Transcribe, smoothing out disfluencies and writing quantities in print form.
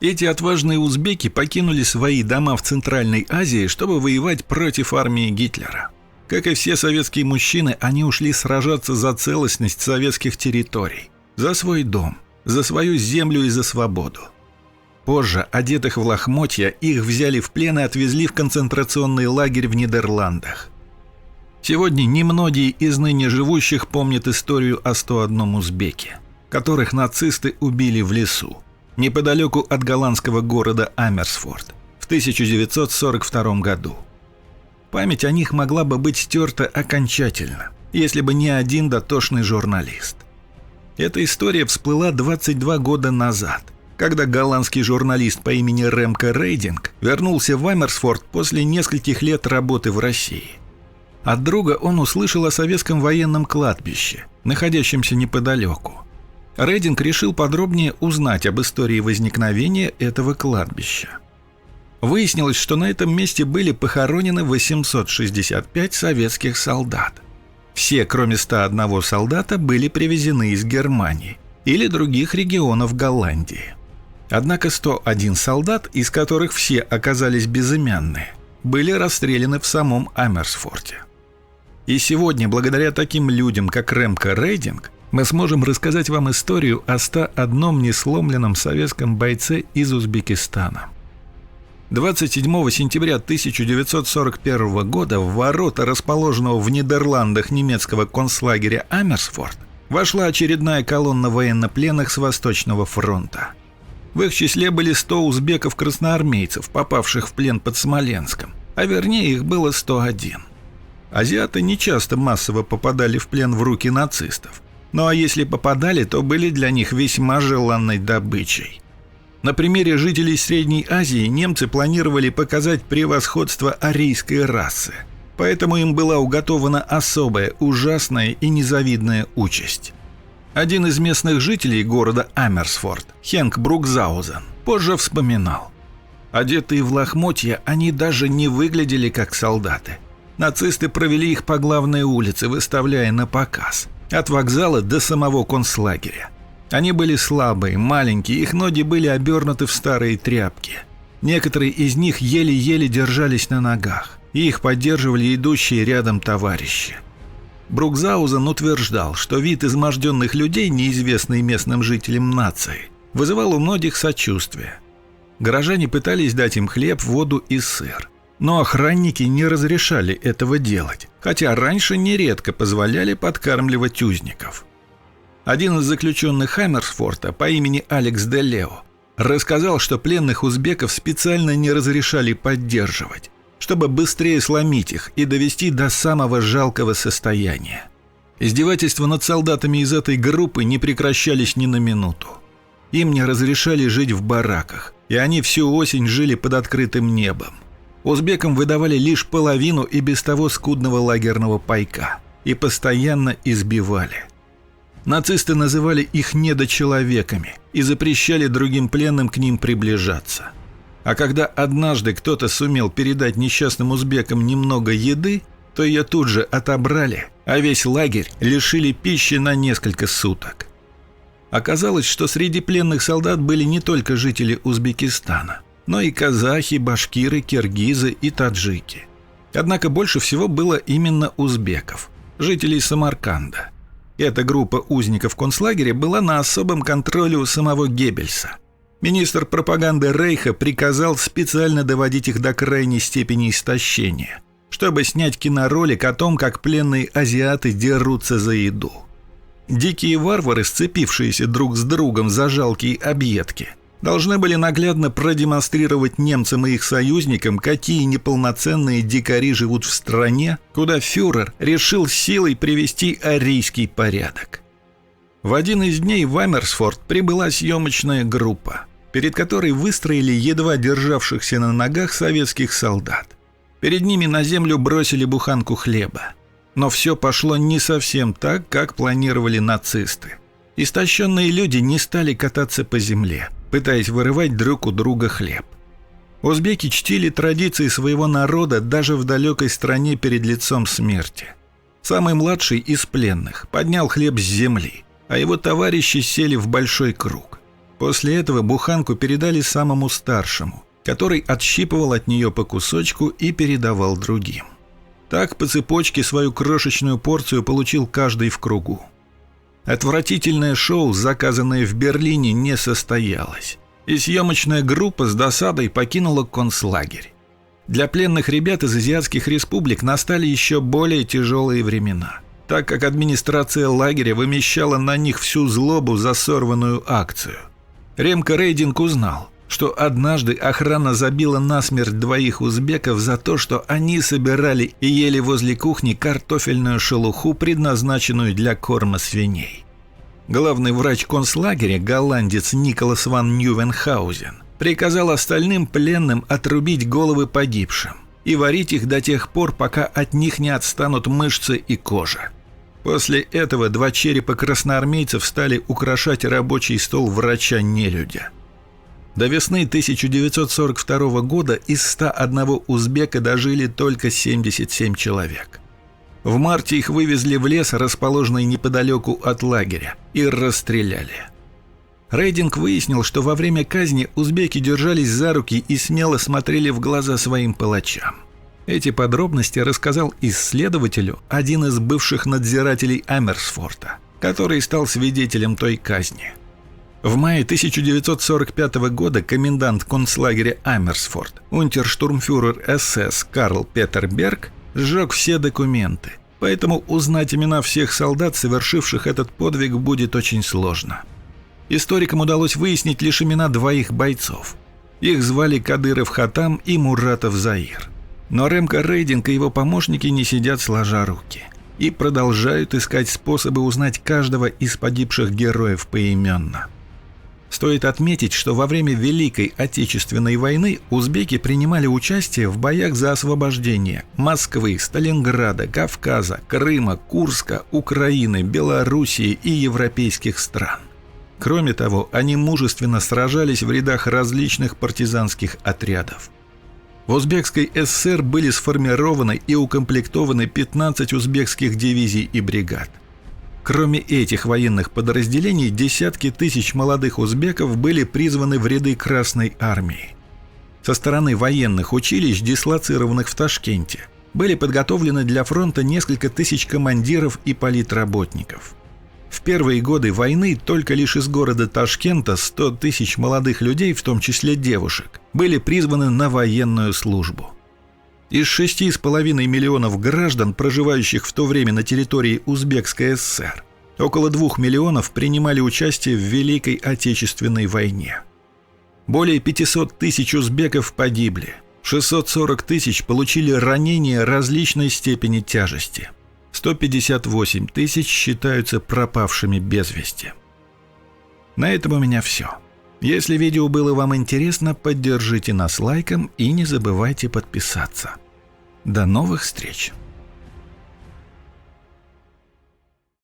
Эти отважные узбеки покинули свои дома в Центральной Азии, чтобы воевать против армии Гитлера. Как и все советские мужчины, они ушли сражаться за целостность советских территорий, за свой дом, за свою землю и за свободу. Позже, одетых в лохмотья, их взяли в плен и отвезли в концентрационный лагерь в Нидерландах. Сегодня немногие из ныне живущих помнят историю о 101 узбеке, которых нацисты убили в лесу, неподалеку от голландского города Амерсфорд в 1942 году. Память о них могла бы быть стерта окончательно, если бы не один дотошный журналист. Эта история всплыла 22 года назад, когда голландский журналист по имени Ремко Рейдинг вернулся в Амерсфорд после нескольких лет работы в России. От друга он услышал о советском военном кладбище, находящемся неподалеку. Рейдинг решил подробнее узнать об истории возникновения этого кладбища. Выяснилось, что на этом месте были похоронены 865 советских солдат. Все, кроме 101 солдата, были привезены из Германии или других регионов Голландии. Однако 101 солдат, из которых все оказались безымянные, были расстреляны в самом Амерсфорде. И сегодня, благодаря таким людям, как Ремко Рейдинг, мы сможем рассказать вам историю о 101 несломленном советском бойце из Узбекистана. 27 сентября 1941 года в ворота расположенного в Нидерландах немецкого концлагеря Амерсфорд вошла очередная колонна военнопленных с Восточного фронта. В их числе были 100 узбеков-красноармейцев, попавших в плен под Смоленском, а вернее их было 101. Азиаты нечасто массово попадали в плен в руки нацистов, ну а если попадали, то были для них весьма желанной добычей. На примере жителей Средней Азии немцы планировали показать превосходство арийской расы, поэтому им была уготована особая, ужасная и незавидная участь. Один из местных жителей города Амерсфорд, Хенк Брукзаузен, позже вспоминал: одетые в лохмотья, они даже не выглядели как солдаты. Нацисты провели их по главной улице, выставляя на показ, от вокзала до самого концлагеря. Они были слабые, маленькие, их ноги были обернуты в старые тряпки. Некоторые из них еле-еле держались на ногах, и их поддерживали идущие рядом товарищи. Брукзаузен утверждал, что вид изможденных людей, неизвестный местным жителям нации, вызывал у многих сочувствие. Горожане пытались дать им хлеб, воду и сыр, но охранники не разрешали этого делать, хотя раньше нередко позволяли подкармливать узников. Один из заключенных Амерсфорда по имени Алекс де Лео рассказал, что пленных узбеков специально не разрешали поддерживать, чтобы быстрее сломить их и довести до самого жалкого состояния. Издевательства над солдатами из этой группы не прекращались ни на минуту. Им не разрешали жить в бараках, и они всю осень жили под открытым небом. Узбекам выдавали лишь половину и без того скудного лагерного пайка и постоянно избивали. Нацисты называли их недочеловеками и запрещали другим пленным к ним приближаться. А когда однажды кто-то сумел передать несчастным узбекам немного еды, то ее тут же отобрали, а весь лагерь лишили пищи на несколько суток. Оказалось, что среди пленных солдат были не только жители Узбекистана, но и казахи, башкиры, киргизы и таджики. Однако больше всего было именно узбеков, жителей Самарканда. Эта группа узников концлагеря была на особом контроле у самого Геббельса. Министр пропаганды Рейха приказал специально доводить их до крайней степени истощения, чтобы снять киноролик о том, как пленные азиаты дерутся за еду. Дикие варвары, сцепившиеся друг с другом за жалкие объедки, должны были наглядно продемонстрировать немцам и их союзникам, какие неполноценные дикари живут в стране, куда фюрер решил силой привести арийский порядок. В один из дней в Амерсфорд прибыла съемочная группа, перед которой выстроили едва державшихся на ногах советских солдат. Перед ними на землю бросили буханку хлеба. Но все пошло не совсем так, как планировали нацисты. Истощенные люди не стали кататься по земле, пытаясь вырывать друг у друга хлеб. Узбеки чтили традиции своего народа даже в далекой стране перед лицом смерти. Самый младший из пленных поднял хлеб с земли, а его товарищи сели в большой круг. После этого буханку передали самому старшему, который отщипывал от нее по кусочку и передавал другим. Так по цепочке свою крошечную порцию получил каждый в кругу. Отвратительное шоу, заказанное в Берлине, не состоялось, и съемочная группа с досадой покинула концлагерь. Для пленных ребят из азиатских республик настали еще более тяжелые времена, так как администрация лагеря вымещала на них всю злобу за сорванную акцию. Ремко Рейдинг узнал, что однажды охрана забила насмерть двоих узбеков за то, что они собирали и ели возле кухни картофельную шелуху, предназначенную для корма свиней. Главный врач концлагеря, голландец Николас ван Ньювенхаузен, приказал остальным пленным отрубить головы погибшим и варить их до тех пор, пока от них не отстанут мышцы и кожа. После этого 2 черепа красноармейцев стали украшать рабочий стол врача-нелюдя. До весны 1942 года из 101 узбека дожили только 77 человек. В марте их вывезли в лес, расположенный неподалеку от лагеря, и расстреляли. Рейдинг выяснил, что во время казни узбеки держались за руки и смело смотрели в глаза своим палачам. Эти подробности рассказал исследователю один из бывших надзирателей Амерсфорта, который стал свидетелем той казни. В мае 1945 года комендант концлагеря Амерсфорт, унтерштурмфюрер СС Карл Петер Берг, сжег все документы, поэтому узнать имена всех солдат, совершивших этот подвиг, будет очень сложно. Историкам удалось выяснить лишь имена 2 бойцов. Их звали Кадыров Хатам и Муратов Заир. Но Ремко Рейдинг и его помощники не сидят сложа руки и продолжают искать способы узнать каждого из погибших героев поименно. Стоит отметить, что во время Великой Отечественной войны узбеки принимали участие в боях за освобождение Москвы, Сталинграда, Кавказа, Крыма, Курска, Украины, Белоруссии и европейских стран. Кроме того, они мужественно сражались в рядах различных партизанских отрядов. В Узбекской ССР были сформированы и укомплектованы 15 узбекских дивизий и бригад. Кроме этих военных подразделений, десятки тысяч молодых узбеков были призваны в ряды Красной армии. Со стороны военных училищ, дислоцированных в Ташкенте, были подготовлены для фронта несколько тысяч командиров и политработников. В первые годы войны только лишь из города Ташкента 100 тысяч молодых людей, в том числе девушек, были призваны на военную службу. Из 6,5 миллионов граждан, проживающих в то время на территории Узбекской ССР, около 2 миллионов принимали участие в Великой Отечественной войне. Более 500 тысяч узбеков погибли, 640 тысяч получили ранения различной степени тяжести, 158 тысяч считаются пропавшими без вести. На этом у меня все. Если видео было вам интересно, поддержите нас лайком и не забывайте подписаться. До новых встреч!